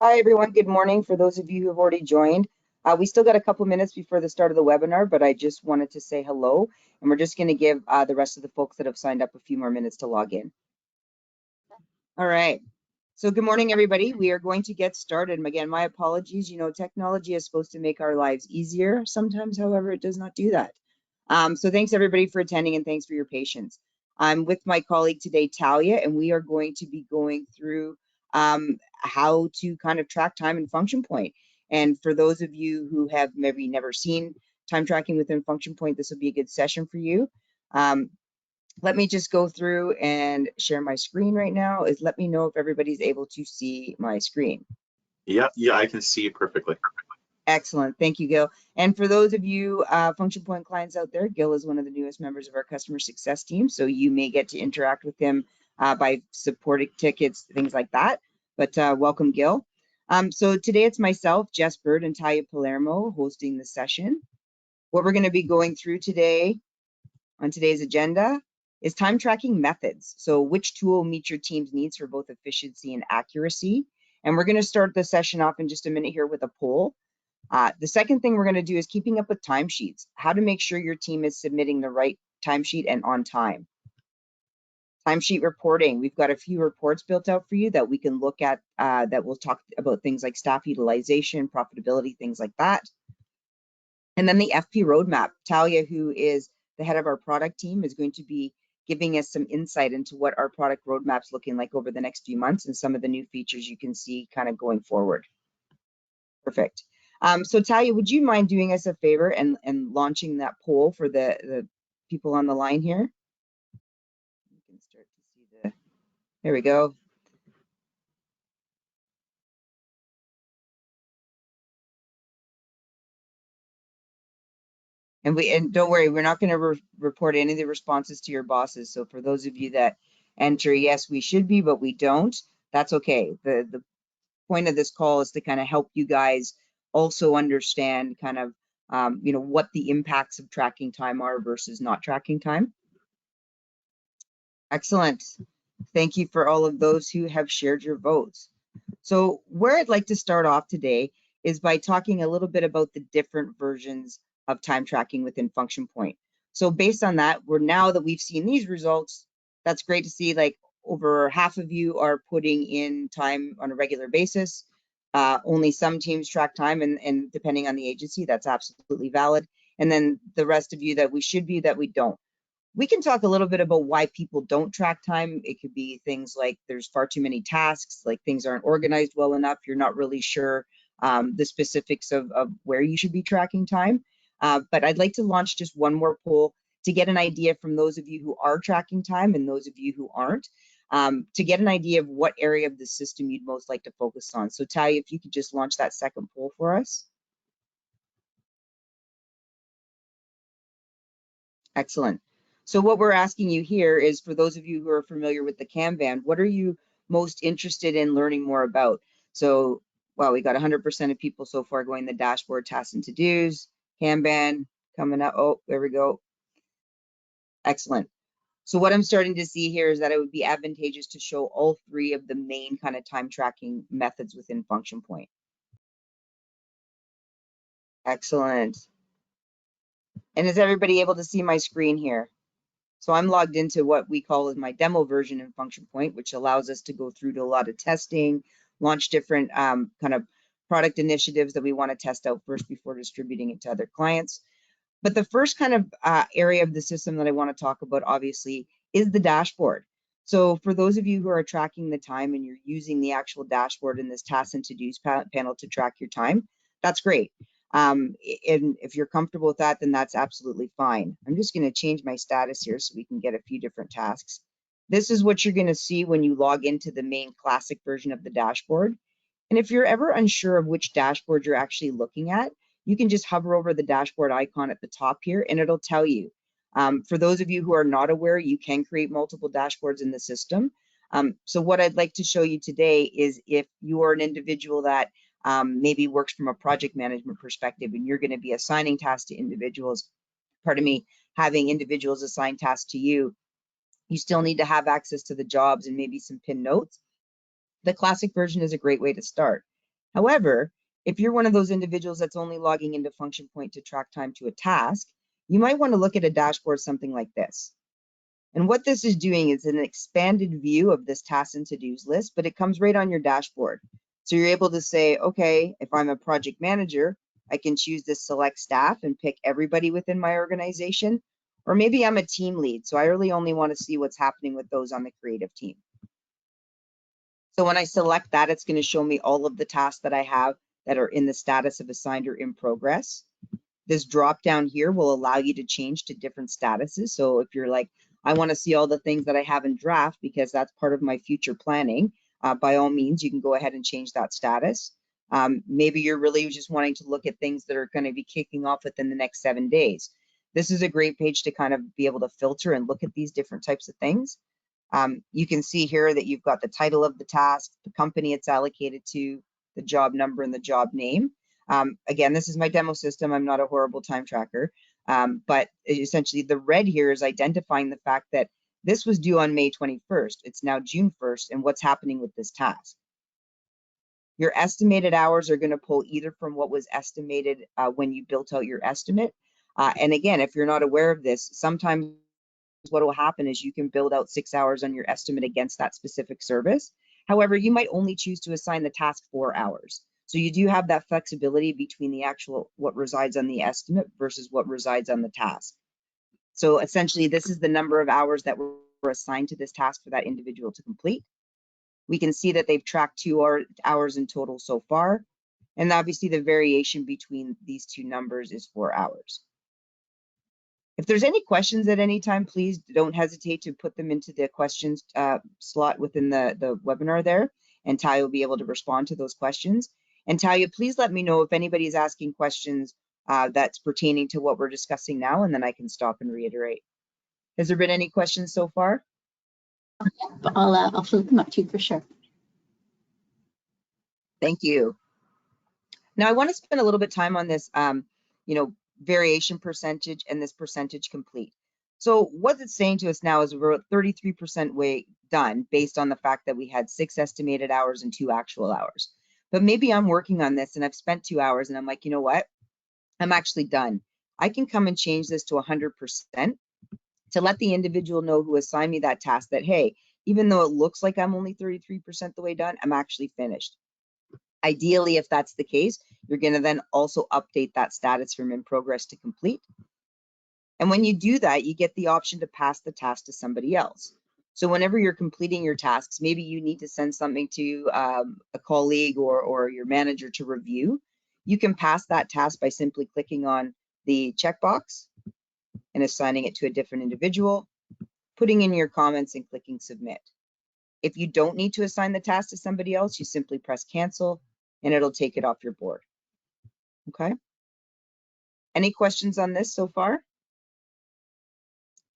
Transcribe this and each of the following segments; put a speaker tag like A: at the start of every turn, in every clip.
A: Hi, everyone. Good morning. For those of you who have already joined, we still got a couple minutes before the start of the webinar, but I just wanted to say hello, and we're just going to give the rest of the folks that have signed up a few more minutes to log in. All right. So good morning, everybody. We are going to get started. And again, my apologies. You know, technology is supposed to make our lives easier. Sometimes, however, it does not do that. So thanks, everybody, for attending, and thanks for your patience. I'm with my colleague today, Talia, and we are going to be going through how to kind of track time in Function Point. And for those of you who have maybe never seen time tracking within Function Point, this will be a good session for you. Let me just go through and share my screen right now. Let me know if everybody's able to see my screen.
B: Yeah, I can see it perfectly.
A: Excellent. Thank you, Gil. And for those of you Function Point clients out there, Gil is one of the newest members of our customer success team. So you may get to interact with him by supporting tickets, things like that. But welcome, Gil. So today it's myself, Jess Bird, and Talia Palermo hosting the session. What we're going to be going through today on today's agenda is time tracking methods. So which tool meets your team's needs for both efficiency and accuracy? And we're going to start the session off in just a minute here with a poll. The second thing we're going to do is keeping up with timesheets, how to make sure your team is submitting the right timesheet and on time. Timesheet reporting, we've got a few reports built out for you that we can look at that will talk about things like staff utilization, profitability, things like that. And then the FP roadmap, Talia, who is the head of our product team, is going to be giving us some insight into what our product roadmap's looking like over the next few months and some of the new features you can see kind of going forward. Perfect. So Talia, would you mind doing us a favor and launching that poll for the people on the line here? You can start to see there we go. And don't worry, we're not going to report any of the responses to your bosses. So for those of you that enter, yes, we should be, but we don't, that's okay. The point of this call is to kind of help you guys also understand kind of you know, what the impacts of tracking time are versus not tracking time. Excellent. Thank you for all of those who have shared your votes. So where I'd like to start off today is by talking a little bit about the different versions of time tracking within Function Point. So based on that, now that we've seen these results, that's great to see, like over half of you are putting in time on a regular basis. Only some teams track time, and depending on the agency, that's absolutely valid. And then the rest of you that we should be, that we don't. We can talk a little bit about why people don't track time. It could be things like there's far too many tasks, like things aren't organized well enough. You're not really sure the specifics of where you should be tracking time. But I'd like to launch just one more poll to get an idea from those of you who are tracking time and those of you who aren't, to get an idea of what area of the system you'd most like to focus on. So Talia, if you could just launch that second poll for us. Excellent. So what we're asking you here is, for those of you who are familiar with the Kanban, what are you most interested in learning more about? So, well, we got 100% of people so far going the dashboard, tasks and to-dos, Kanban coming up. Oh, there we go. Excellent. So what I'm starting to see here is that it would be advantageous to show all three of the main kind of time tracking methods within Function Point. Excellent. And is everybody able to see my screen here? So I'm logged into what we call my demo version in Function Point, which allows us to go through to a lot of testing, launch different kind of product initiatives that we want to test out first before distributing it to other clients. But the first kind of area of the system that I want to talk about, obviously, is the dashboard. So for those of you who are tracking the time and you're using the actual dashboard in this tasks and to-dos panel to track your time, that's great. And if you're comfortable with that, then that's absolutely fine. I'm just going to change my status here so we can get a few different tasks. This is what you're going to see when you log into the main classic version of the dashboard. And if you're ever unsure of which dashboard you're actually looking at, you can just hover over the dashboard icon at the top here and it'll tell you. For those of you who are not aware, you can create multiple dashboards in the system. So what I'd like to show you today is, if you are an individual that maybe works from a project management perspective and you're going to be assigning tasks to individuals, pardon me, having individuals assign tasks to you, you still need to have access to the jobs and maybe some pin notes. The classic version is a great way to start. However, if you're one of those individuals that's only logging into Function Point to track time to a task, you might want to look at a dashboard something like this. And what this is doing is an expanded view of this tasks and to-dos list, but it comes right on your dashboard. So you're able to say, okay, if I'm a project manager, I can choose to select staff and pick everybody within my organization. Or maybe I'm a team lead, so I really only want to see what's happening with those on the creative team. So when I select that, it's going to show me all of the tasks that I have that are in the status of assigned or in progress. This drop down here will allow you to change to different statuses. So if you're like, I want to see all the things that I have in draft because that's part of my future planning, by all means, you can go ahead and change that status. Maybe you're really just wanting to look at things that are going to be kicking off within the next 7 days. This is a great page to kind of be able to filter and look at these different types of things. You can see here that you've got the title of the task, the company it's allocated to, the job number, and the job name. Again, this is my demo system. I'm not a horrible time tracker, but essentially the red here is identifying the fact that this was due on May 21st. It's now June 1st, and what's happening with this task. Your estimated hours are going to pull either from what was estimated when you built out your estimate. And again, if you're not aware of this, sometimes what will happen is you can build out 6 hours on your estimate against that specific service. However, you might only choose to assign the task 4 hours. So you do have that flexibility between the actual what resides on the estimate versus what resides on the task. So essentially, this is the number of hours that were assigned to this task for that individual to complete. We can see that they've tracked 2 hours in total so far. And obviously the variation between these two numbers is 4 hours. If there's any questions at any time, please don't hesitate to put them into the questions slot within the webinar there, and Talia will be able to respond to those questions. And Talia, please let me know if anybody is asking questions that's pertaining to what we're discussing now, and then I can stop and reiterate. Has there been any questions so far?
C: But I'll flip them up to you for sure.
A: Thank you. Now I want to spend a little bit of time on this, variation percentage and this percentage complete. So what it's saying to us now is we're at 33% way done based on the fact that we had 6 estimated hours and 2 actual hours. But maybe I'm working on this and I've spent 2 hours and I'm like, you know what? I'm actually done. I can come and change this to 100% to let the individual know who assigned me that task that, hey, even though it looks like I'm only 33% the way done, I'm actually finished. Ideally, if that's the case, you're going to then also update that status from in progress to complete. And when you do that, you get the option to pass the task to somebody else. So whenever you're completing your tasks, maybe you need to send something to a colleague or your manager to review. You can pass that task by simply clicking on the checkbox and assigning it to a different individual, putting in your comments and clicking submit. If you don't need to assign the task to somebody else, you simply press cancel and it'll take it off your board. Okay. Any questions on this so far?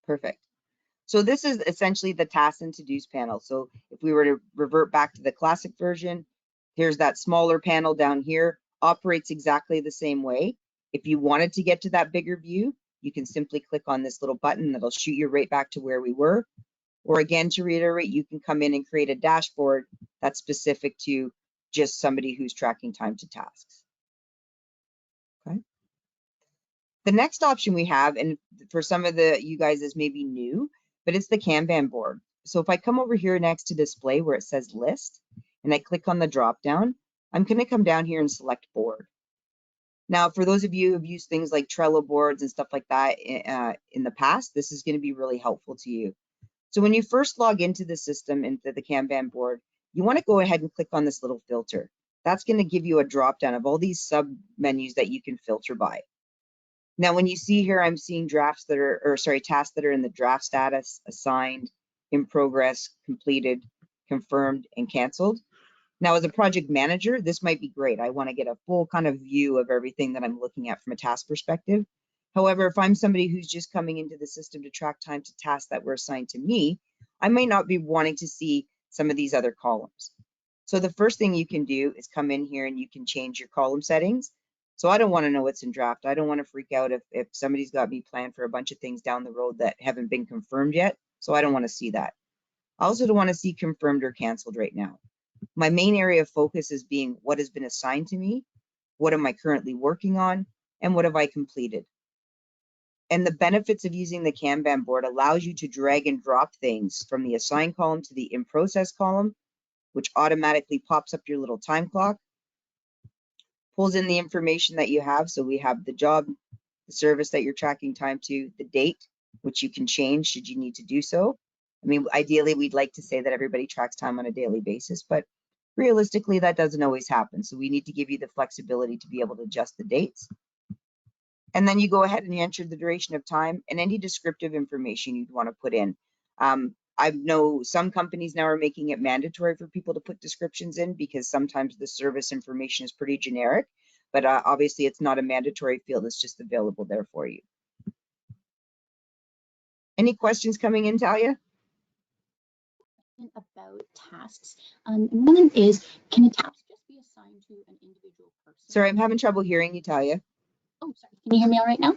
A: Perfect. So this is essentially the tasks and to-dos panel. So if we were to revert back to the classic version, here's that smaller panel down here, operates exactly the same way. If you wanted to get to that bigger view, you can simply click on this little button that'll shoot you right back to where we were. Or again, to reiterate, you can come in and create a dashboard that's specific to just somebody who's tracking time to tasks. Okay. The next option we have, and for some of you guys is maybe new, but it's the Kanban board. So if I come over here next to display where it says list, and I click on the drop down, I'm going to come down here and select board. Now, for those of you who've used things like Trello boards and stuff like that in the past, this is going to be really helpful to you. So when you first log into the system, into the Kanban board, you want to go ahead and click on this little filter. That's going to give you a drop down of all these sub menus that you can filter by. Now, when you see here, I'm seeing tasks that are in the draft status, assigned, in progress, completed, confirmed, and canceled. Now, as a project manager, this might be great. I want to get a full kind of view of everything that I'm looking at from a task perspective. However, if I'm somebody who's just coming into the system to track time to tasks that were assigned to me, I might not be wanting to see some of these other columns. So the first thing you can do is come in here and you can change your column settings. So I don't want to know what's in draft. I don't want to freak out if somebody's got me planned for a bunch of things down the road that haven't been confirmed yet. So I don't want to see that. I also don't want to see confirmed or canceled right now. My main area of focus is being what has been assigned to me, what am I currently working on, and what have I completed. And the benefits of using the Kanban board allows you to drag and drop things from the assign column to the in process column, which automatically pops up your little time clock, pulls in the information that you have. So we have the job, the service that you're tracking time to, the date, which you can change should you need to do so. I mean, ideally, we'd like to say that everybody tracks time on a daily basis, but realistically, that doesn't always happen. So we need to give you the flexibility to be able to adjust the dates. And then you go ahead and you enter the duration of time and any descriptive information you'd want to put in. I know some companies now are making it mandatory for people to put descriptions in because sometimes the service information is pretty generic, but obviously it's not a mandatory field, it's just available there for you. Any questions coming in, Talia?
C: About tasks. And one of them is, can a task just be assigned to an individual person?
A: Sorry, I'm having trouble hearing you, Talia.
C: Oh, sorry. Can you hear me all right now?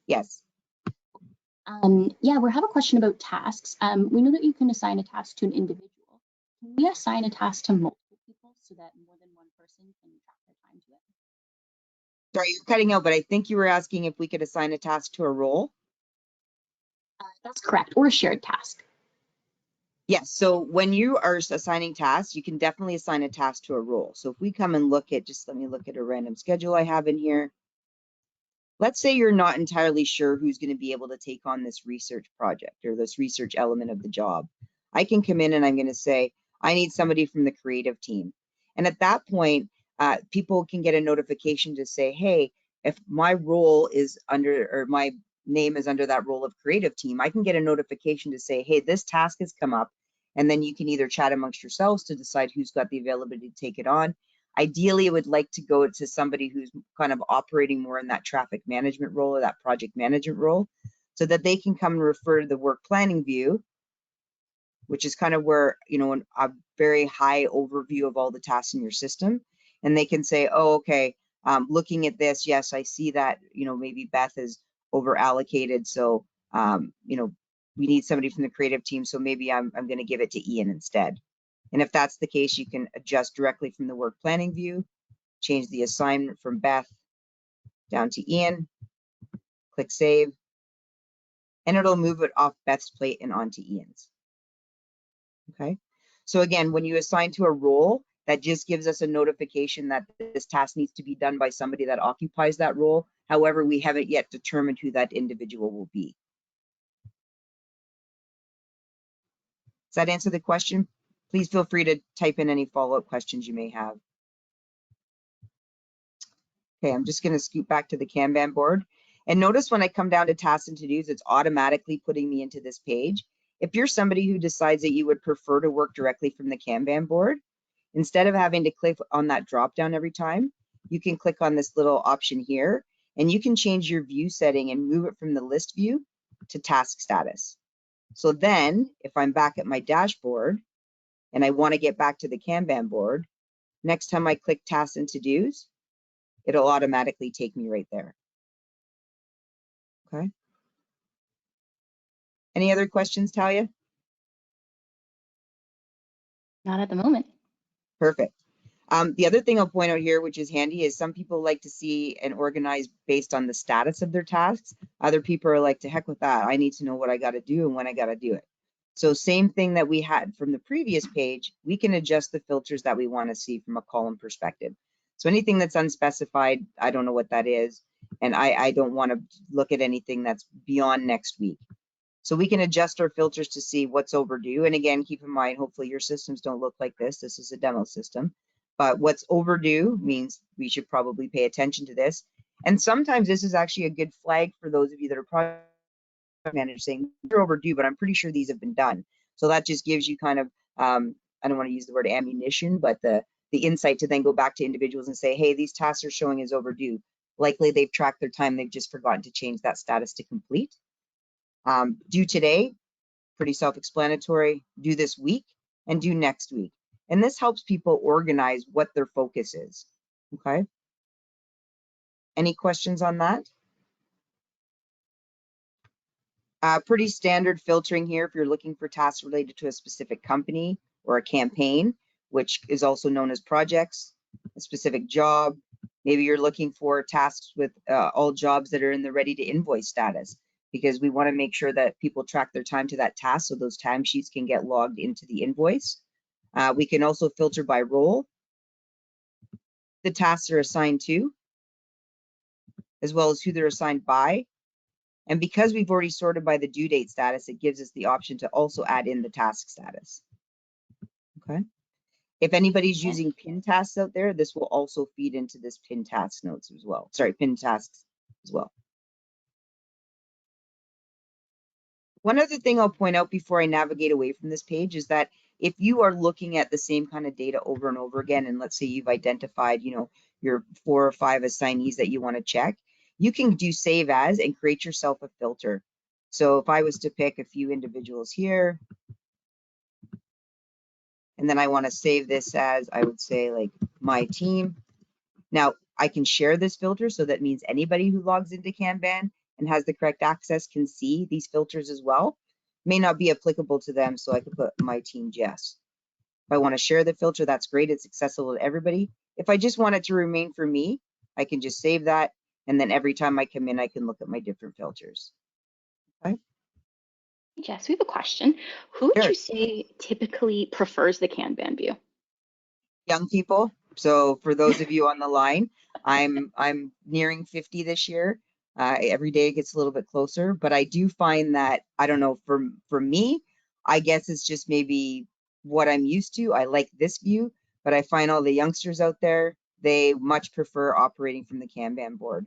A: Yes.
C: Yeah, we have a question about tasks. We know that you can assign a task to an individual. Can we assign a task to multiple people so that more than one person can track their time to it?
A: Sorry, you're cutting out, but I think you were asking if we could assign a task to a role.
C: That's correct, or a shared task.
A: Yes, so when you are assigning tasks, you can definitely assign a task to a role. So if we come and look at, just let me look at a random schedule I have in here. Let's say you're not entirely sure who's going to be able to take on this research project or this research element of the job. I can come in and I'm going to say, I need somebody from the creative team. And at that point, people can get a notification to say, hey, if my role is under, or my name is under that role of creative team, I can get a notification to say, hey, this task has come up. And then you can either chat amongst yourselves to decide who's got the availability to take it on. Ideally, I would like to go to somebody who's kind of operating more in that traffic management role or that project management role so that they can come and refer to the work planning view, which is kind of where, you know, a very high overview of all the tasks in your system. And they can say, oh, okay, looking at this, yes, I see that, you know, maybe Beth is over allocated. So, you know, we need somebody from the creative team. So maybe I'm going to give it to Ian instead. And if that's the case, you can adjust directly from the work planning view, change the assignment from Beth down to Ian, click save, and it'll move it off Beth's plate and onto Ian's. Okay. So again, when you assign to a role, that just gives us a notification that this task needs to be done by somebody that occupies that role. However, we haven't yet determined who that individual will be. Does that answer the question? Please feel free to type in any follow-up questions you may have. Okay, I'm just going to scoot back to the Kanban board. And notice when I come down to tasks and to-dos, it's automatically putting me into this page. If you're somebody who decides that you would prefer to work directly from the Kanban board, instead of having to click on that drop down every time, you can click on this little option here, and you can change your view setting and move it from the list view to task status. So then, if I'm back at my dashboard and I want to get back to the Kanban board, next time I click tasks and to-dos, it'll automatically take me right there. Okay. Any other questions, Talia?
C: Not at the moment.
A: Perfect. The other thing I'll point out here, which is handy, is some people like to see and organize based on the status of their tasks. Other people are like, to heck with that. I need to know what I got to do and when I got to do it. So same thing that we had from the previous page, we can adjust the filters that we want to see from a column perspective. So anything that's unspecified, I don't know what that is. And I don't want to look at anything that's beyond next week. So we can adjust our filters to see what's overdue. And again, keep in mind, hopefully your systems don't look like this. This is a demo system. But what's overdue means we should probably pay attention to this. And sometimes this is actually a good flag for those of you that are project managers saying, they're overdue, but I'm pretty sure these have been done. So that just gives you kind of, I don't want to use the word ammunition, but the insight to then go back to individuals and say, hey, these tasks are showing as overdue. Likely they've tracked their time. They've just forgotten to change that status to complete. Due today, pretty self-explanatory, do this week and do next week. And this helps people organize what their focus is, okay? Any questions on that? Pretty standard filtering here if you're looking for tasks related to a specific company or a campaign. which is also known as projects, a specific job. Maybe you're looking for tasks with all jobs that are in the ready to invoice status, because we want to make sure that people track their time to that task so those timesheets can get logged into the invoice. We can also filter by role the tasks are assigned to, as well as who they're assigned by. And because we've already sorted by the due date status, it gives us the option to also add in the task status. Okay. If anybody's using pin tasks out there, this will also feed into this pin task notes as well. Sorry, pin tasks as well. One other thing I'll point out before I navigate away from this page is that if you are looking at the same kind of data over and over again, and let's say you've identified, your 4 or 5 assignees that you want to check, you can do save as and create yourself a filter. So if I was to pick a few individuals here, and then I want to save this as, I would say, like my team. Now I can share this filter, so that means anybody who logs into Kanban and has the correct access can see these filters as well. May not be applicable to them, so I could put my team Jess. If I want to share the filter, that's great. It's accessible to everybody. If I just want it to remain for me, I can just save that. And then every time I come in, I can look at my different filters. Okay.
C: Jess, we have a question. Who would
A: Sure.
C: you say typically prefers the Kanban view?
A: Young people. So for those of you on the line, I'm nearing 50 this year. Every day it gets a little bit closer, but I do find that, I don't know, for me, I guess it's just maybe what I'm used to. I like this view, but I find all the youngsters out there, they much prefer operating from the Kanban board.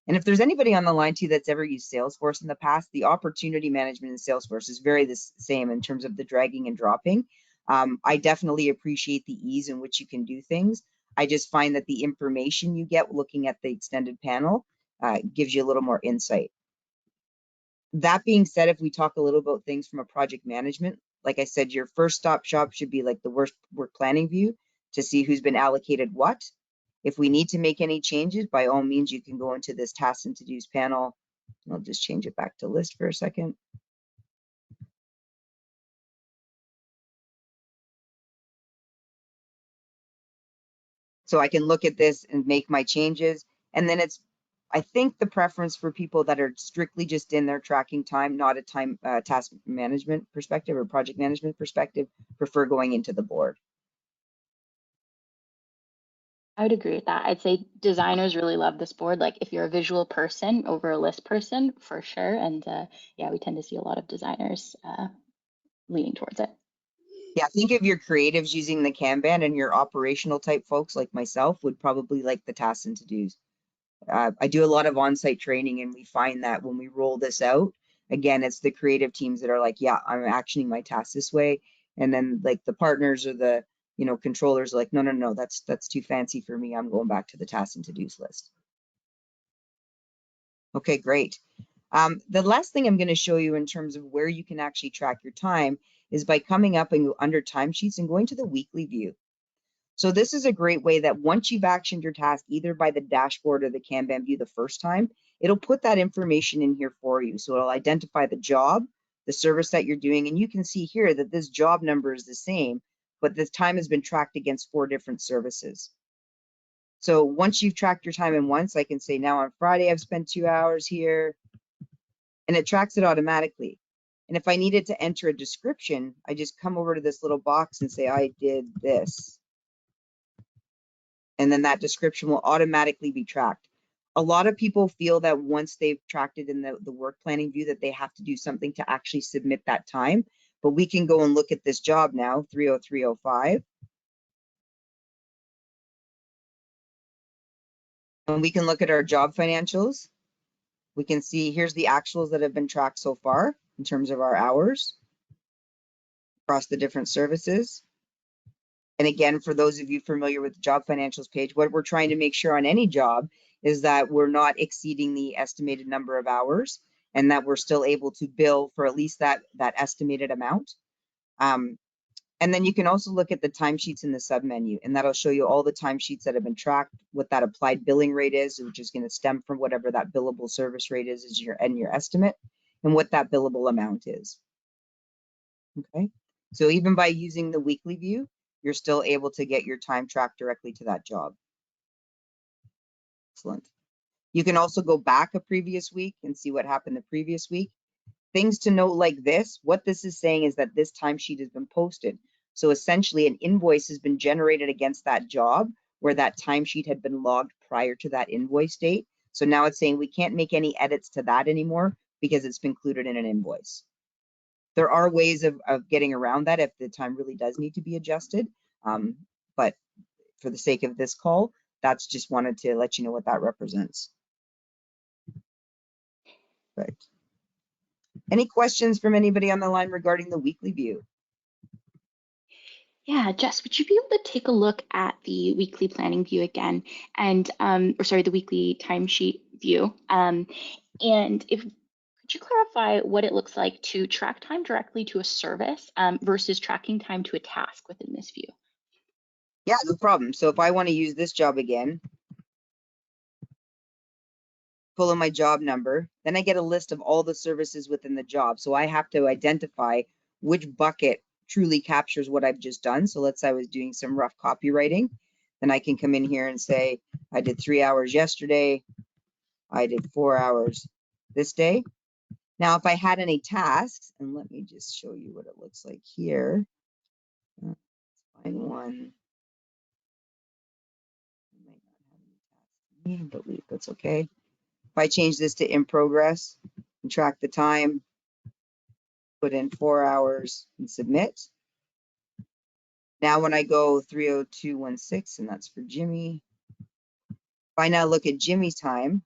A: And if there's anybody on the line too that's ever used Salesforce in the past, the opportunity management in Salesforce is very the same in terms of the dragging and dropping. I definitely appreciate the ease in which you can do things. I just find that the information you get looking at the extended panel gives you a little more insight. That being said, if we talk a little about things from a project management, like I said, your first stop shop should be like the work planning view to see who's been allocated what. If we need to make any changes, by all means, you can go into this tasks and to-dos panel. I'll just change it back to list for a second. So I can look at this and make my changes. And then I think the preference for people that are strictly just in their tracking time, not a time task management perspective or project management perspective, prefer going into the board.
C: I would agree with that. I'd say designers really love this board. Like if you're a visual person over a list person, for sure. And yeah, we tend to see a lot of designers leaning towards it.
A: Yeah, think of your creatives using the Kanban, and your operational type folks like myself would probably like the tasks and to-dos. I do a lot of on-site training, and we find that when we roll this out, again, it's the creative teams that are like, yeah, I'm actioning my tasks this way. And then like the partners or the, controllers are like, no, that's too fancy for me. I'm going back to the tasks and to-dos list. Okay, great. The last thing I'm going to show you in terms of where you can actually track your time is by coming up and go under timesheets and going to the weekly view. So this is a great way that once you've actioned your task, either by the dashboard or the Kanban view the first time, it'll put that information in here for you. So it'll identify the job, the service that you're doing, and you can see here that this job number is the same, but this time has been tracked against 4 different services. So once you've tracked your time in once, I can say now on Friday, I've spent 2 hours here, and it tracks it automatically. And if I needed to enter a description, I just come over to this little box and say, I did this. And then that description will automatically be tracked. A lot of people feel that once they've tracked it in the work planning view that they have to do something to actually submit that time. But we can go and look at this job now, 30305. And we can look at our job financials. We can see here's the actuals that have been tracked so far in terms of our hours across the different services. And again, for those of you familiar with the job financials page, what we're trying to make sure on any job is that we're not exceeding the estimated number of hours, and that we're still able to bill for at least that estimated amount. And then you can also look at the timesheets in the submenu, and that'll show you all the timesheets that have been tracked, what that applied billing rate is, which is going to stem from whatever that billable service rate is your estimate, and what that billable amount is. Okay, so even by using the weekly view, you're still able to get your time tracked directly to that job. Excellent. You can also go back a previous week and see what happened the previous week. Things to note like this, what this is saying is that this timesheet has been posted. So essentially an invoice has been generated against that job where that timesheet had been logged prior to that invoice date. So now it's saying we can't make any edits to that anymore because it's been included in an invoice. There are ways of getting around that if the time really does need to be adjusted. But for the sake of this call, that's just wanted to let you know what that represents. Right. Any questions from anybody on the line regarding the weekly view?
C: Yeah, Jess, would you be able to take a look at the weekly planning view again and, or sorry, the weekly timesheet view? And could you clarify what it looks like to track time directly to a service versus tracking time to a task within this view?
A: Yeah, no problem. So if I want to use this job again, pull in my job number, then I get a list of all the services within the job. So I have to identify which bucket truly captures what I've just done. So let's say I was doing some rough copywriting, then I can come in here and say, I did 3 hours yesterday, I did 4 hours this day. Now, if I had any tasks, and let me just show you what it looks like here. Let's find one. I might not have any tasks, but that's okay. If I change this to in progress and track the time, put in 4 hours and submit. Now when I go 30216, and that's for Jimmy, if I now look at Jimmy's time,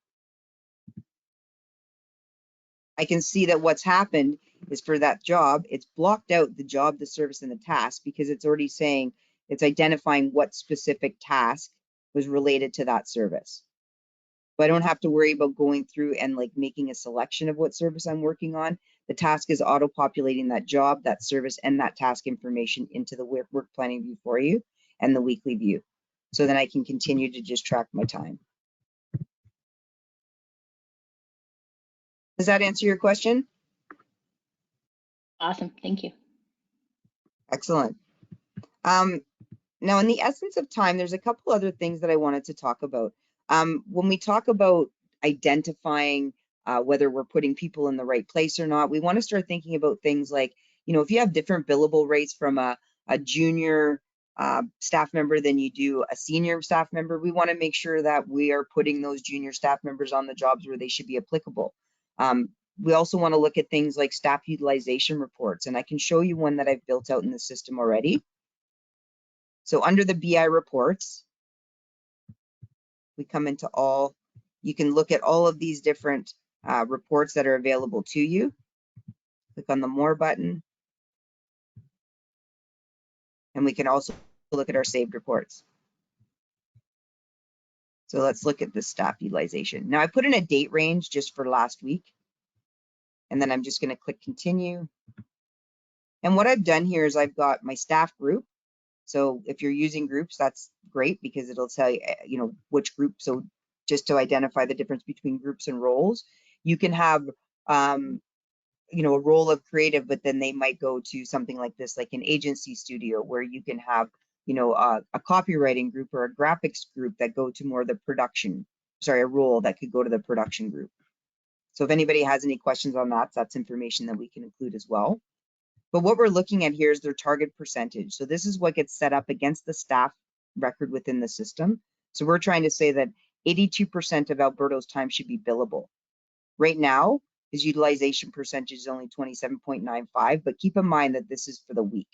A: I can see that what's happened is for that job, it's blocked out the job, the service, and the task because it's already saying, it's identifying what specific task was related to that service. So I don't have to worry about going through and like making a selection of what service I'm working on. The task is auto-populating that job, that service, and that task information into the work planning view for you and the weekly view. So then I can continue to just track my time. Does that answer your question?
C: Awesome, thank you.
A: Excellent. Now, in the essence of time, there's a couple other things that I wanted to talk about. When we talk about identifying whether we're putting people in the right place or not, we want to start thinking about things like, if you have different billable rates from a junior staff member than you do a senior staff member, we want to make sure that we are putting those junior staff members on the jobs where they should be applicable. We also want to look at things like staff utilization reports, and I can show you one that I've built out in the system already. So under the BI reports, we come into all, you can look at all of these different reports that are available to you. Click on the more button. And we can also look at our saved reports. So let's look at the staff utilization. Now I put in a date range just for last week. And then I'm just going to click continue. And what I've done here is I've got my staff group. So if you're using groups, that's great because it'll tell you, which group. So just to identify the difference between groups and roles, you can have, a role of creative, but then they might go to something like this, like an agency studio, where you can have, a copywriting group or a graphics group that go to more the production, a role that could go to the production group. So if anybody has any questions on that, that's information that we can include as well. But what we're looking at here is their target percentage. So this is what gets set up against the staff record within the system. So we're trying to say that 82% of Alberto's time should be billable. Right now, his utilization percentage is only 27.95, but keep in mind that this is for the week.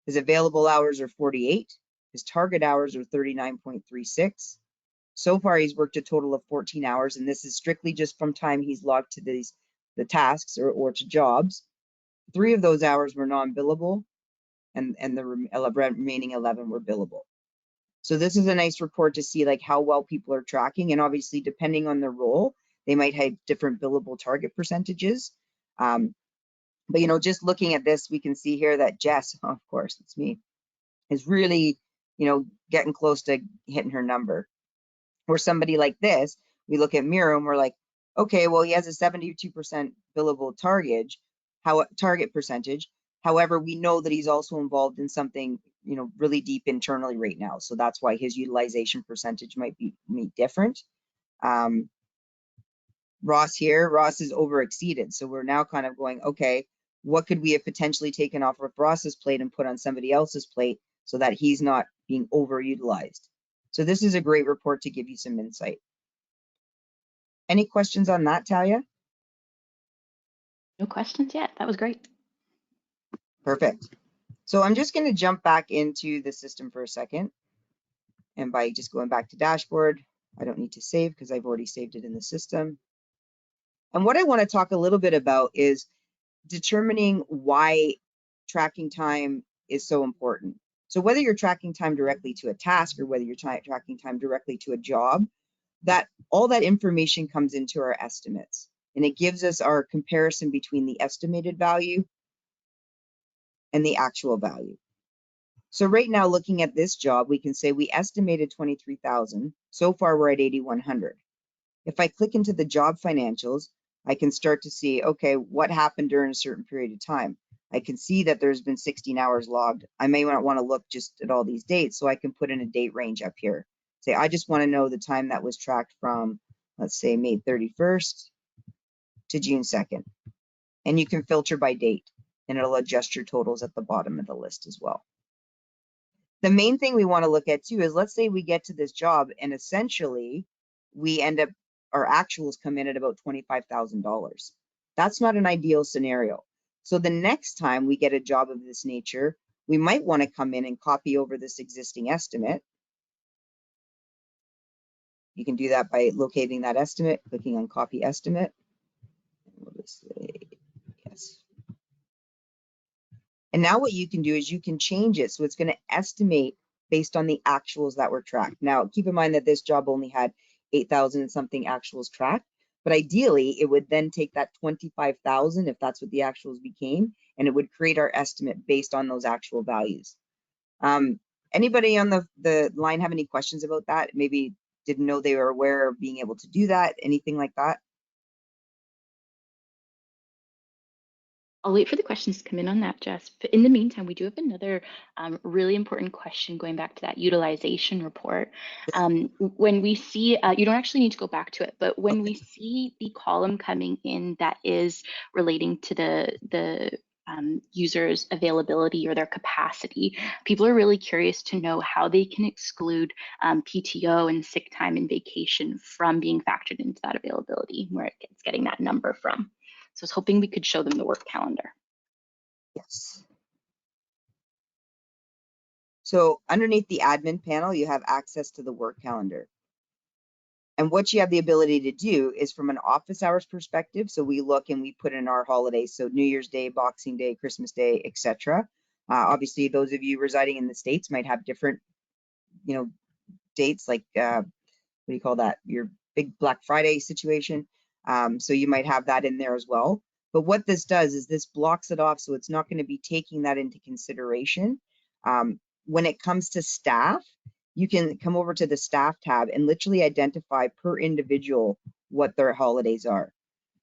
A: His available hours are 48. His target hours are 39.36. So far, he's worked a total of 14 hours, and this is strictly just from time he's logged to the tasks or to jobs. 3 of those hours were non-billable, and the remaining 11 were billable. So this is a nice report to see like how well people are tracking, and obviously depending on their role, they might have different billable target percentages. But just looking at this, we can see here that Jess, of course, it's me, is really, getting close to hitting her number. Or somebody like this, we look at Miro and we're like, okay, well, he has a 72% billable target percentage. However, we know that he's also involved in something, you know, really deep internally right now. So that's why his utilization percentage might be different. Ross here, Ross is over exceeded. So we're now kind of going, okay, what could we have potentially taken off of Ross's plate and put on somebody else's plate so that he's not being overutilized? So this is a great report to give you some insight. Any questions on that, Talia?
C: No questions yet. That was great.
A: Perfect. So I'm just going to jump back into the system for a second. And by just going back to dashboard, I don't need to save because I've already saved it in the system. And what I want to talk a little bit about is determining why tracking time is so important. So whether you're tracking time directly to a task or whether you're tracking time directly to a job, that all that information comes into our estimates. And it gives us our comparison between the estimated value and the actual value. So right now, looking at this job, we can say we estimated 23,000. So far, we're at 8,100. If I click into the job financials, I can start to see, okay, what happened during a certain period of time. I can see that there's been 16 hours logged. I may not want to look just at all these dates, so I can put in a date range up here. Say, I just want to know the time that was tracked from, let's say, May 31st to June 2nd. And you can filter by date, and it'll adjust your totals at the bottom of the list as well. The main thing we want to look at too is, let's say we get to this job and essentially we end up, our actuals come in at about $25,000. That's not an ideal scenario. So the next time we get a job of this nature, we might want to come in and copy over this existing estimate. You can do that by locating that estimate, clicking on copy estimate. We'll just say yes. And now what you can do is you can change it. So it's going to estimate based on the actuals that were tracked. Now, keep in mind that this job only had 8,000 and something actuals tracked, but ideally it would then take that 25,000 if that's what the actuals became, and it would create our estimate based on those actual values. Anybody on the line have any questions about that? Maybe didn't know they were aware of being able to do that, anything like that?
C: I'll wait for the questions to come in on that, Jess. But in the meantime, we do have another really important question going back to that utilization report. When we see, you don't actually need to go back to it, but when we see the column coming in that is relating to the users' availability or their capacity, people are really curious to know how they can exclude PTO and sick time and vacation from being factored into that availability, where it's getting that number from. So I was hoping we could show them the work calendar.
A: Yes. So underneath the admin panel, you have access to the work calendar. And what you have the ability to do is from an office hours perspective. So we look and we put in our holidays. So New Year's Day, Boxing Day, Christmas Day, etc. Obviously, those of you residing in the States might have different, you know, dates like, what do you call that? Your big Black Friday situation. So you might have that in there as well. But what this does is this blocks it off. So it's not going to be taking that into consideration. When it comes to staff, you can come over to the staff tab and literally identify per individual what their holidays are.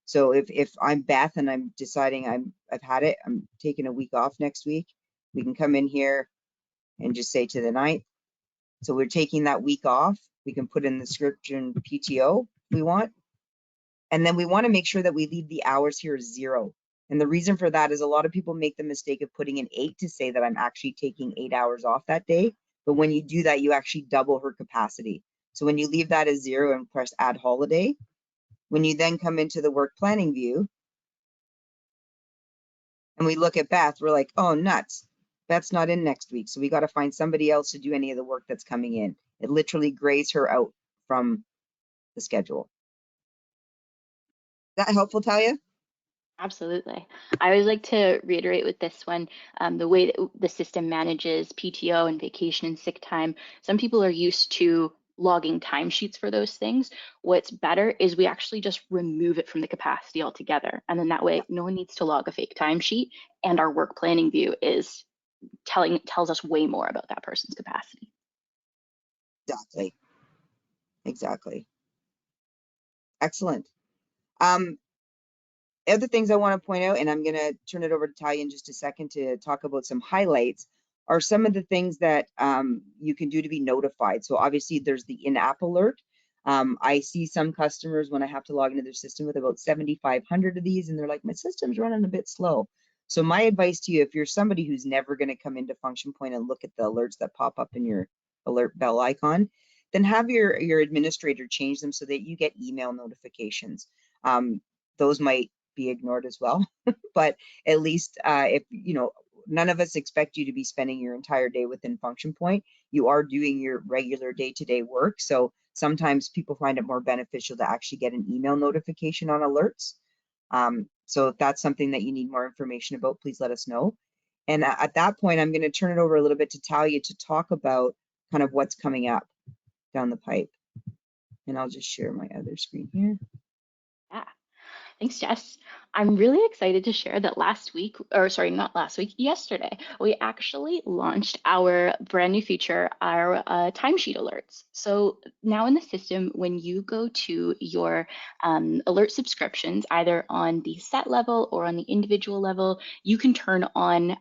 A: So if I'm Beth and I'm deciding I've had it, I'm taking a week off next week, we can come in here and just say to the 9th. So we're taking that week off. We can put in the description PTO if we want. And then we want to make sure that we leave the hours here as 0. And the reason for that is a lot of people make the mistake of putting in 8 to say that I'm actually taking 8 hours off that day. But when you do that, you actually double her capacity. So when you leave that as 0 and press add holiday, when you then come into the work planning view and we look at Beth, we're like, oh, nuts. Beth's not in next week. So we got to find somebody else to do any of the work that's coming in. It literally grays her out from the schedule. Is that helpful, Talia?
C: Absolutely. I always like to reiterate with this one, the way that the system manages PTO and vacation and sick time. Some people are used to logging timesheets for those things. What's better is we actually just remove it from the capacity altogether. And then that way, no one needs to log a fake timesheet, and our work planning view is tells us way more about that person's capacity.
A: Exactly. Exactly. Excellent. Other things I want to point out, and I'm going to turn it over to Talia in just a second to talk about some highlights, are some of the things that you can do to be notified. So obviously there's the in-app alert. I see some customers when I have to log into their system with about 7,500 of these, and they're like, my system's running a bit slow. So my advice to you, if you're somebody who's never going to come into Function Point and look at the alerts that pop up in your alert bell icon, then have your administrator change them so that you get email notifications. Those might be ignored as well, but at least if you know, none of us expect you to be spending your entire day within Function Point. You are doing your regular day-to-day work, so sometimes people find it more beneficial to actually get an email notification on alerts. So if that's something that you need more information about, please let us know. And at that point, I'm going to turn it over a little bit to Talia to talk about kind of what's coming up down the pipe. And I'll just share my other screen here.
C: Yeah. Thanks, Jess. I'm really excited to share that last week, or sorry, not last week, yesterday, we actually launched our brand new feature, our timesheet alerts. So now in the system, when you go to your alert subscriptions, either on the set level or on the individual level, you can turn on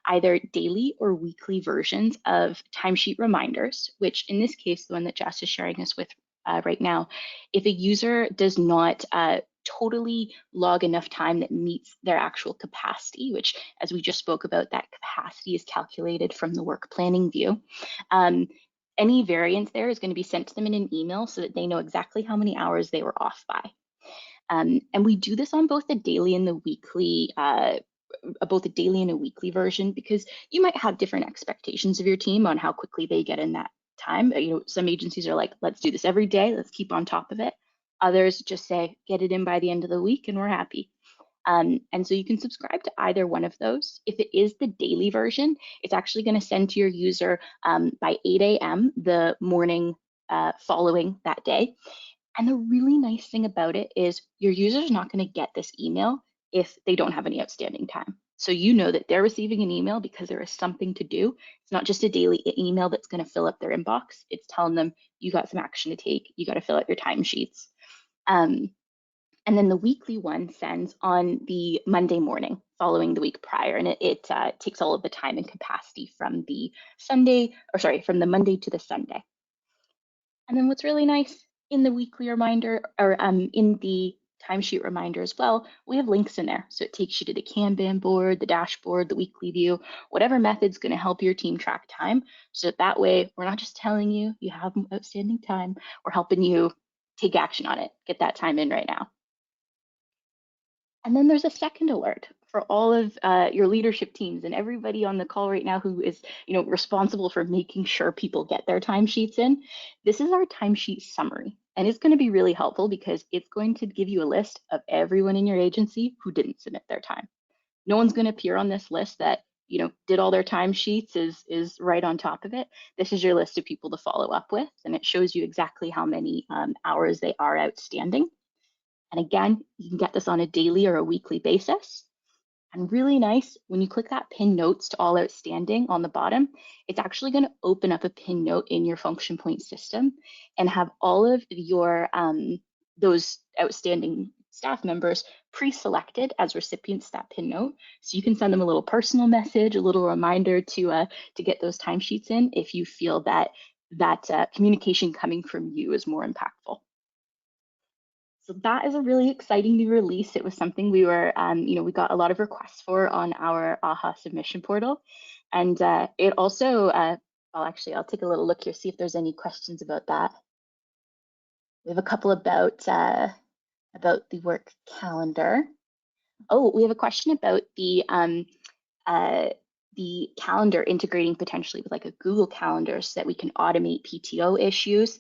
C: either daily or weekly versions of timesheet reminders, which in this case, the one that Jess is sharing us with right now, if a user does not totally log enough time that meets their actual capacity, which, as we just spoke about, that capacity is calculated from the work planning view. Any variance there is going to be sent to them in an email so that they know exactly how many hours they were off by. And we do this on both the daily and the weekly, both a daily and a weekly version, because you might have different expectations of your team on how quickly they get in that time. You know, some agencies are like, let's do this every day, let's keep on top of it. Others just say, get it in by the end of the week and we're happy. And so you can subscribe to either one of those. If it is the daily version, it's actually going to send to your user by 8 a.m. the morning following that day. And the really nice thing about it is your user is not going to get this email if they don't have any outstanding time. So you know that they're receiving an email because there is something to do. It's not just a daily email that's going to fill up their inbox. It's telling them you got some action to take. You got to fill out your timesheets. And then the weekly one sends on the Monday morning following the week prior, and it takes all of the time and capacity from the from the Monday to the Sunday. And then what's really nice in the weekly reminder, or in the timesheet reminder as well, we have links in there. So it takes you to the Kanban board, the dashboard, the weekly view, whatever method's going to help your team track time. So that way, we're not just telling you you have outstanding time, we're helping you take action on it, get that time in right now. And then there's a second alert for all of your leadership teams and everybody on the call right now who is, responsible for making sure people get their timesheets in. This is our timesheet summary, and it's going to be really helpful because it's going to give you a list of everyone in your agency who didn't submit their time. No one's going to appear on this list that did all their timesheets is right on top of it. This is your list of people to follow up with, and it shows you exactly how many hours they are outstanding. And again, you can get this on a daily or a weekly basis. And really nice, when you click that pin notes to all outstanding on the bottom, it's actually going to open up a pin note in your Function Point system and have all of your those outstanding staff members pre-selected as recipients of that pin note. So you can send them a little personal message, a little reminder to get those timesheets in if you feel that communication coming from you is more impactful. So that is a really exciting new release. It was something we were, we got a lot of requests for on our AHA submission portal. And it also, well, actually, I'll take a little look here, see if there's any questions about that. We have a couple about the work calendar. Oh, we have a question about the calendar integrating potentially with like a Google Calendar so that we can automate PTO issues.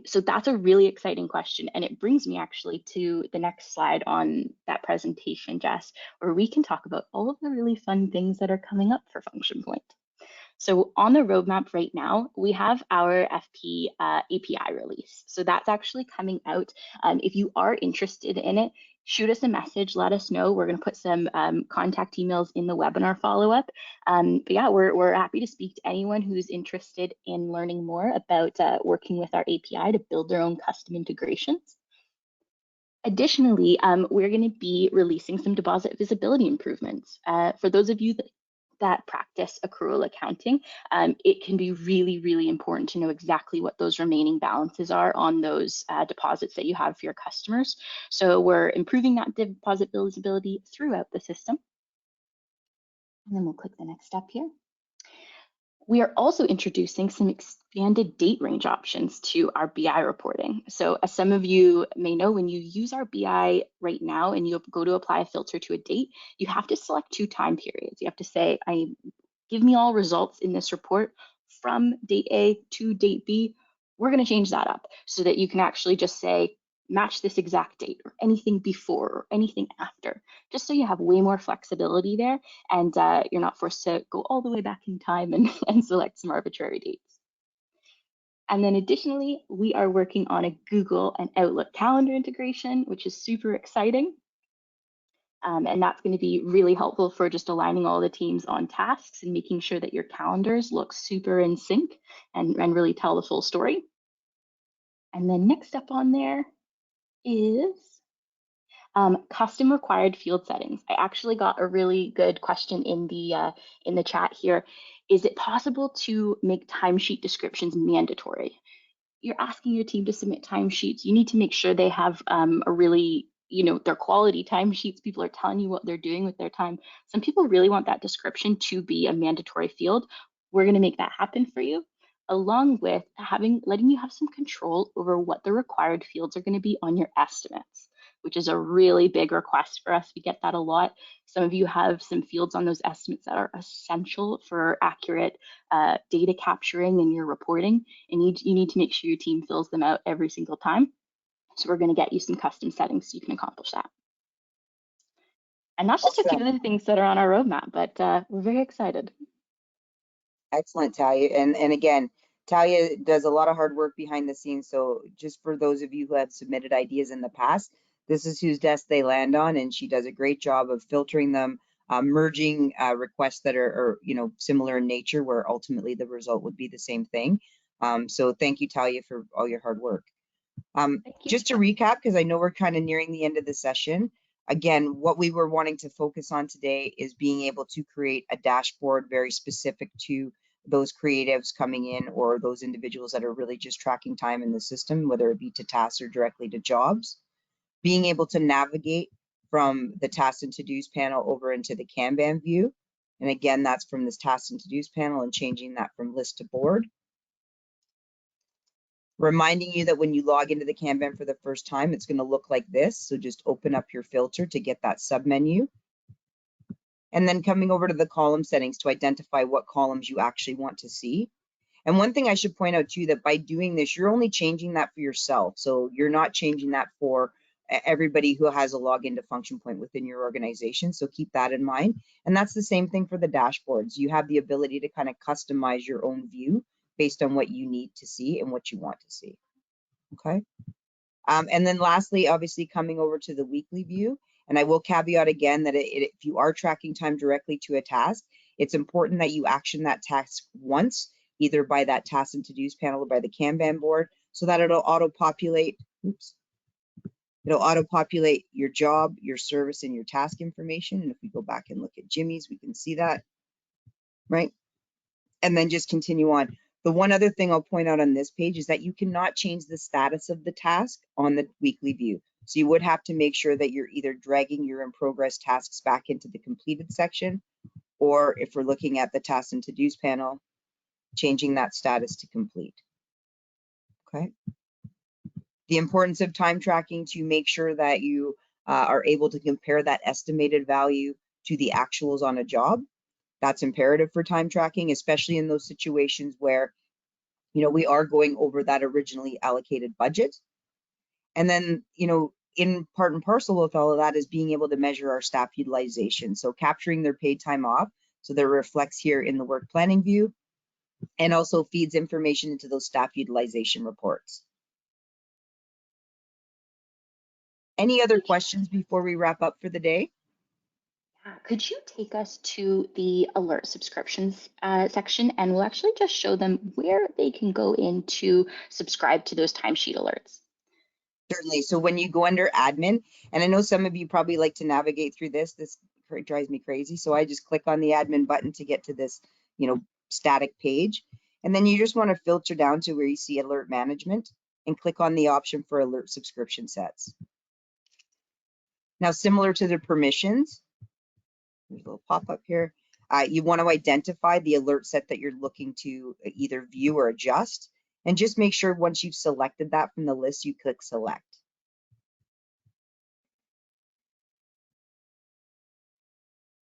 C: So that's a really exciting question. And it brings me actually to the next slide on that presentation, Jess, where we can talk about all of the really fun things that are coming up for Function Point. So on the roadmap right now, we have our FP API release. So that's actually coming out. If you are interested in it, shoot us a message, let us know. We're going to put some contact emails in the webinar follow-up. But yeah, we're happy to speak to anyone who's interested in learning more about working with our API to build their own custom integrations. Additionally, we're going to be releasing some deposit visibility improvements. For those of you that practice accrual accounting, it can be really, really important to know exactly what those remaining balances are on those deposits that you have for your customers. So we're improving that deposit visibility throughout the system. And then we'll click the next step here. We are also introducing some expanded date range options to our BI reporting. So as some of you may know, when you use our BI right now and you go to apply a filter to a date, you have to select 2 time periods. You have to say, give me all results in this report from date A to date B. We're going to change that up so that you can actually just say, match this exact date or anything before or anything after, just so you have way more flexibility there and you're not forced to go all the way back in time and select some arbitrary dates. And then additionally, we are working on a Google and Outlook calendar integration, which is super exciting. And that's going to be really helpful for just aligning all the teams on tasks and making sure that your calendars look super in sync and really tell the full story. And then next up on there is custom required field settings. I actually got a really good question in the chat here. Is it possible to make timesheet descriptions mandatory? You're asking your team to submit timesheets. You need to make sure they have a really, they're quality timesheets. People are telling you what they're doing with their time. Some people really want that description to be a mandatory field. We're going to make that happen for you, along with letting you have some control over what the required fields are going to be on your estimates, which is a really big request for us. We get that a lot. Some of you have some fields on those estimates that are essential for accurate data capturing and your reporting, and you need to make sure your team fills them out every single time. So we're going to get you some custom settings so you can accomplish that. And that's just a few of the things that are on our roadmap, but we're very excited.
A: Excellent, Talia. And again, Talia does a lot of hard work behind the scenes. So just for those of you who have submitted ideas in the past, this is whose desk they land on, and she does a great job of filtering them, merging requests that are similar in nature, where ultimately the result would be the same thing. So thank you, Talia, for all your hard work. Just to recap, because I know we're kind of nearing the end of the session, again, what we were wanting to focus on today is being able to create a dashboard very specific to those creatives coming in or those individuals that are really just tracking time in the system, whether it be to tasks or directly to jobs. Being able to navigate from the tasks and to-dos panel over into the Kanban view. And again, that's from this tasks and to-dos panel and changing that from list to board. Reminding you that when you log into the Kanban for the first time, it's going to look like this. So just open up your filter to get that submenu. And then coming over to the column settings to identify what columns you actually want to see. And one thing I should point out too, that by doing this, you're only changing that for yourself. So you're not changing that for everybody who has a login to Function Point within your organization. So keep that in mind. And that's the same thing for the dashboards. You have the ability to kind of customize your own view based on what you need to see and what you want to see. Okay. And then lastly, obviously coming over to the weekly view, and I will caveat again that if you are tracking time directly to a task, it's important that you action that task once, either by that task and to-dos panel or by the Kanban board, so that it'll auto-populate, it'll auto-populate your job, your service, and your task information. And if we go back and look at Jimmy's, we can see that, right? And then just continue on. The one other thing I'll point out on this page is that you cannot change the status of the task on the weekly view. So you would have to make sure that you're either dragging your in progress tasks back into the completed section, or if we're looking at the tasks and to-dos panel, changing that status to complete. Okay. The importance of time tracking to make sure that you are able to compare that estimated value to the actuals on a job. That's imperative for time tracking, especially in those situations where, we are going over that originally allocated budget. And then, in part and parcel with all of that is being able to measure our staff utilization. So capturing their paid time off, so that reflects here in the work planning view, and also feeds information into those staff utilization reports. Any other questions before we wrap up for the day?
C: Could you take us to the alert subscriptions section, and we'll actually just show them where they can go in to subscribe to those timesheet alerts.
A: Certainly. So when you go under admin, and I know some of you probably like to navigate through this drives me crazy. So I just click on the admin button to get to this, static page. And then you just want to filter down to where you see alert management and click on the option for alert subscription sets. Now, similar to the permissions, there's a little pop-up here. You want to identify the alert set that you're looking to either view or adjust. And just make sure once you've selected that from the list, you click select.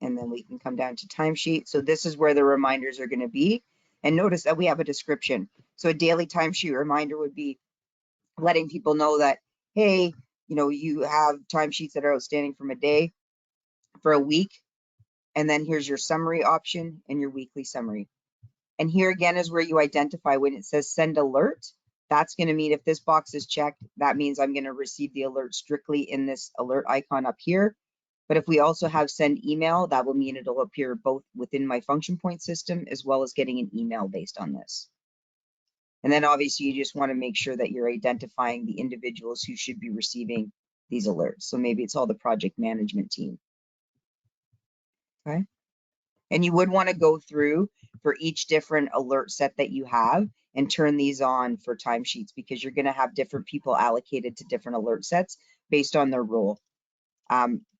A: And then we can come down to timesheet. So this is where the reminders are going to be. And notice that we have a description. So a daily timesheet reminder would be letting people know that, hey, you have timesheets that are outstanding from a day, for a week. And then here's your summary option and your weekly summary. And here again is where you identify when it says send alert. That's going to mean if this box is checked, that means I'm going to receive the alert strictly in this alert icon up here. But if we also have send email, that will mean it'll appear both within my function point system as well as getting an email based on this. And then obviously you just want to make sure that you're identifying the individuals who should be receiving these alerts. So maybe it's all the project management team. Okay. And you would want to go through for each different alert set that you have and turn these on for timesheets, because you're going to have different people allocated to different alert sets based on their role.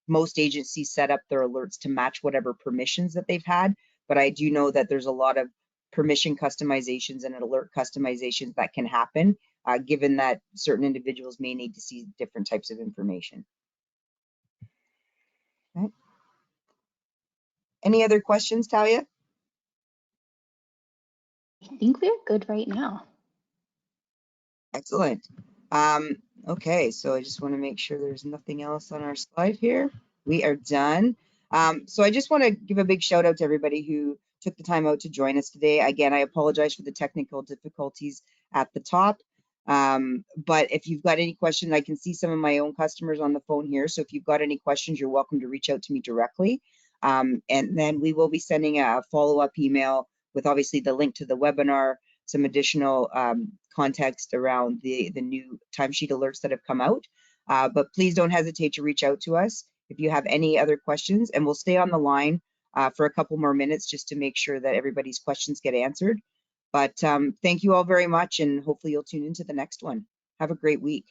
A: Most agencies set up their alerts to match whatever permissions that they've had, but I do know that there's a lot of permission customizations and alert customizations that can happen, given that certain individuals may need to see different types of information. Okay. Any other questions, Talia?
C: I think we're good right now.
A: Excellent. Okay, so I just want to make sure there's nothing else on our slide here. We are done. So I just want to give a big shout out to everybody who took the time out to join us today. Again, I apologize for the technical difficulties at the top. But if you've got any questions, I can see some of my own customers on the phone here. So if you've got any questions, you're welcome to reach out to me directly. And then we will be sending a follow-up email with obviously the link to the webinar, some additional context around the new timesheet alerts that have come out. But please don't hesitate to reach out to us if you have any other questions, and we'll stay on the line for a couple more minutes just to make sure that everybody's questions get answered. But thank you all very much, and hopefully you'll tune into the next one. Have a great week.